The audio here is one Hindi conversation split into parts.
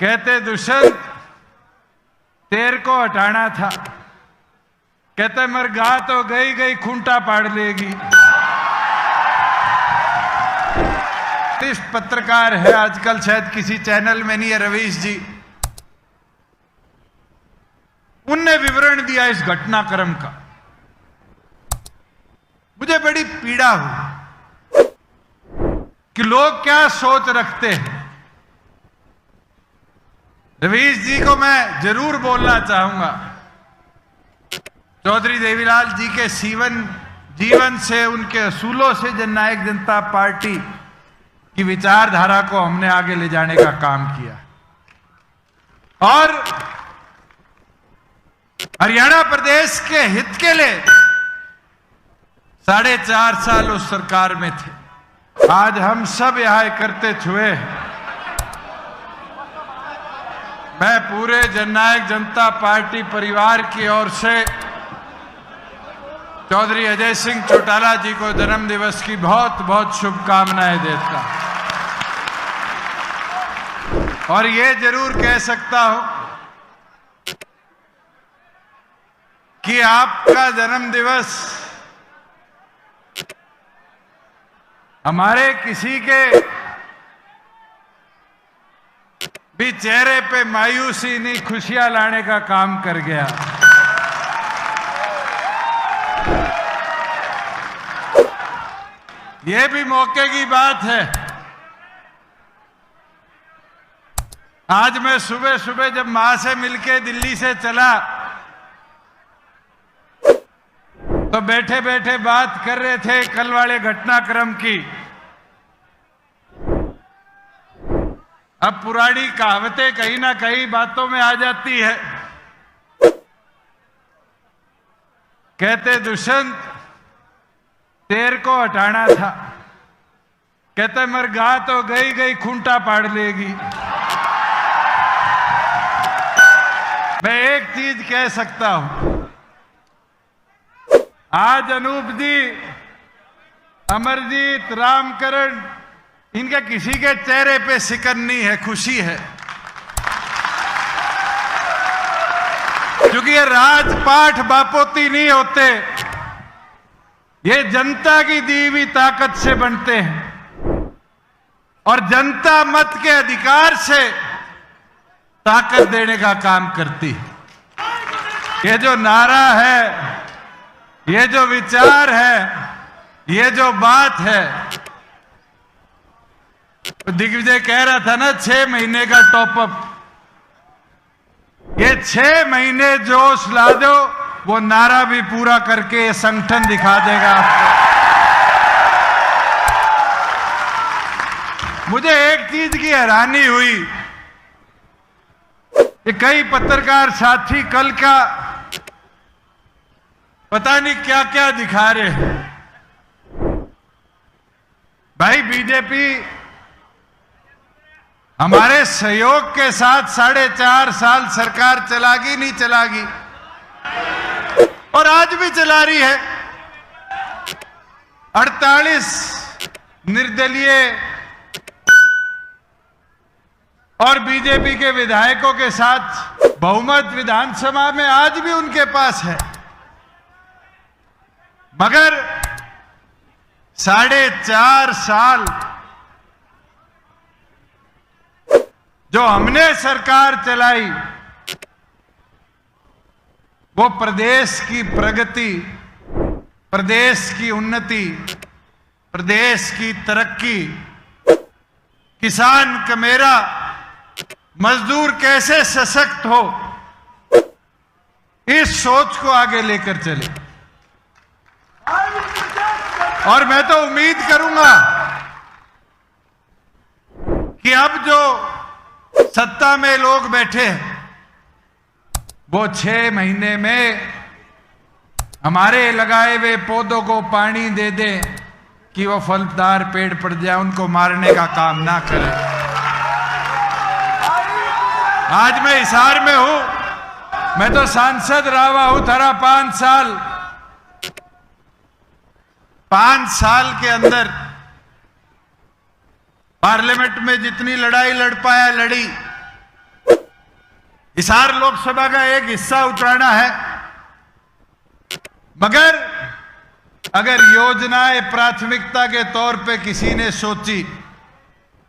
कहते दुष्यंत तेर को हटाना था, कहते मर गा तो गई गई खूंटा पाड़ लेगी। पत्रकार है आजकल, शायद किसी चैनल में नहीं है, रवीश जी, उनने विवरण दिया इस घटनाक्रम का। मुझे बड़ी पीड़ा हुई कि लोग क्या सोच रखते हैं। रवीश जी को मैं जरूर बोलना चाहूंगा, चौधरी देवीलाल जी के जीवन से, उनके असूलों से जननायक जनता पार्टी की विचारधारा को हमने आगे ले जाने का काम किया और हरियाणा प्रदेश के हित के लिए 4.5 साल उस सरकार में थे। आज हम सब यहां एकत्रित हुए हैं। मैं पूरे जननायक जनता पार्टी परिवार की ओर से चौधरी अजय सिंह चौटाला जी को जन्म दिवस की बहुत बहुत शुभकामनाएं देता हूं और ये जरूर कह सकता हूं कि आपका जन्म दिवस हमारे किसी के भी चेहरे पे मायूसी नहीं, खुशियां लाने का काम कर गया। यह भी मौके की बात है। आज मैं सुबह सुबह जब मां से मिलके दिल्ली से चला तो बैठे बैठे बात कर रहे थे कल वाले घटनाक्रम की। अब पुरानी कहावतें कहीं ना कहीं बातों में आ जाती है। कहते दुष्यंत तेर को हटाना था, कहते मर गा तो गई गई खूंटा पाड़ लेगी। मैं एक चीज कह सकता हूं, आज अनूप जी, अमरजीत, रामकरण, इनके किसी के चेहरे पे सिकन नहीं है, खुशी है, क्योंकि ये राजपाट बापोती नहीं होते, ये जनता की दी हुई ताकत से बनते हैं और जनता मत के अधिकार से ताकत देने का काम करती है। ये जो नारा है, ये जो विचार है, ये जो बात है, दिग्विजय कह रहा था ना 6 महीने का टॉपअप, ये 6 महीने जोश ला दो, वो नारा भी पूरा करके संगठन दिखा देगा आपको। मुझे एक चीज की हैरानी हुई कि कई पत्रकार साथी कल का पता नहीं क्या क्या दिखा रहे हैं। भाई बीजेपी हमारे सहयोग के साथ 4.5 साल सरकार चलागी नहीं चलागी, और आज भी चला रही है। 48 निर्दलीय और बीजेपी के विधायकों के साथ बहुमत विधानसभा में आज भी उनके पास है, मगर 4.5 साल जो हमने सरकार चलाई, वो प्रदेश की प्रगति, प्रदेश की उन्नति, प्रदेश की तरक्की, किसान कमेरा, मजदूर कैसे सशक्त हो, इस सोच को आगे लेकर चले। और मैं तो उम्मीद करूंगा कि अब जो सत्ता में लोग बैठे हैं वो 6 महीने में हमारे लगाए हुए पौधों को पानी दे दें कि वो फलदार पेड़ पड़ जाए, उनको मारने का काम ना करें। आज मैं हिसार में हूं, मैं तो सांसद रहा हूं थारा 5 साल के अंदर पार्लियामेंट में जितनी लड़ाई लड़ पाया लड़ी, हिसार लोकसभा का एक हिस्सा उतराना है, मगर अगर योजनाएं प्राथमिकता के तौर पे किसी ने सोची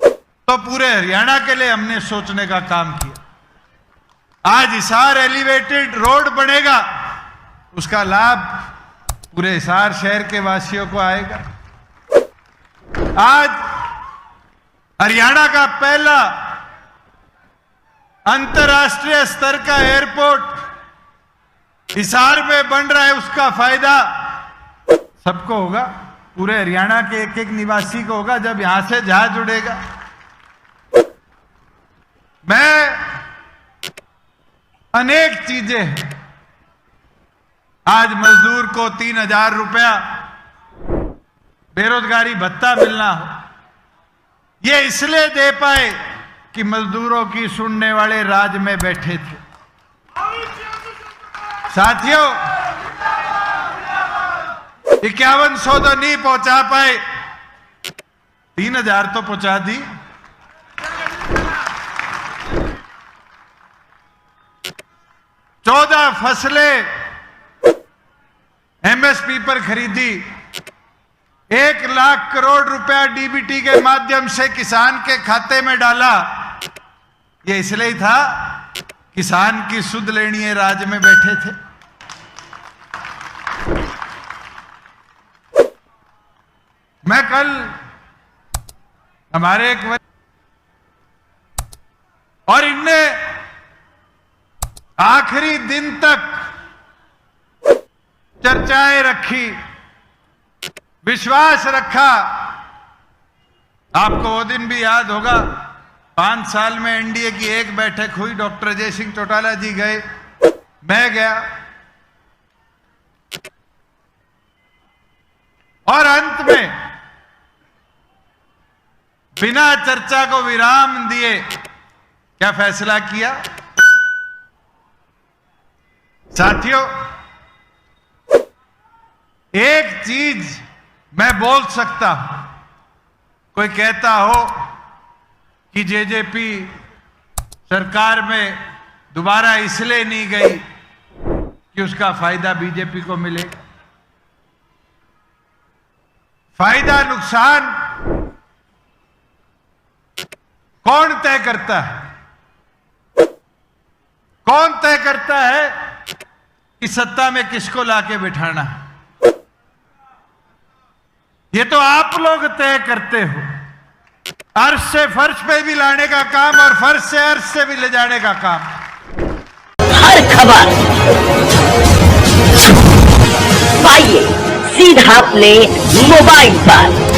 तो पूरे हरियाणा के लिए हमने सोचने का काम किया। आज हिसार एलिवेटेड रोड बनेगा, उसका लाभ पूरे हिसार शहर के वासियों को आएगा। आज हरियाणा का पहला अंतर्राष्ट्रीय स्तर का एयरपोर्ट हिसार में बन रहा है, उसका फायदा सबको होगा, पूरे हरियाणा के एक एक निवासी को होगा जब यहां से जहाज उड़ेगा। मैं अनेक चीजें हैं, आज मजदूर को 3,000 रुपया बेरोजगारी भत्ता मिलना हो, ये इसलिए दे पाए कि मजदूरों की सुनने वाले राज में बैठे थे। साथियों, 5100 तो नहीं पहुंचा पाए, 3,000 तो पहुंचा दी। चौदह फसलें एमएसपी पर खरीदी, 1 लाख करोड़ रुपया डीबीटी के माध्यम से किसान के खाते में डाला। ये इसलिए था किसान की सुध लेनी है, राज में बैठे थे। मैं कल हमारे एक और इनने आखिरी दिन तक चर्चाएं रखी, विश्वास रखा। आपको वो दिन भी याद होगा, 5 साल में एनडीए की एक बैठक हुई, डॉक्टर अजय सिंह चौटाला जी गए, मैं गया, और अंत में बिना चर्चा को विराम दिए क्या फैसला किया? साथियों, एक चीज मैं बोल सकता हूं, कोई कहता हो कि जेजेपी सरकार में दोबारा इसलिए नहीं गई कि उसका फायदा बीजेपी को मिले। फायदा नुकसान कौन तय करता है? कौन तय करता है कि सत्ता में किसको लाके बिठाना है? ये तो आप लोग तय करते हो। अर्श से फर्श पे भी लाने का काम और फर्श से अर्श से भी ले जाने का काम। हर खबर पाइए सीधा अपने मोबाइल पर।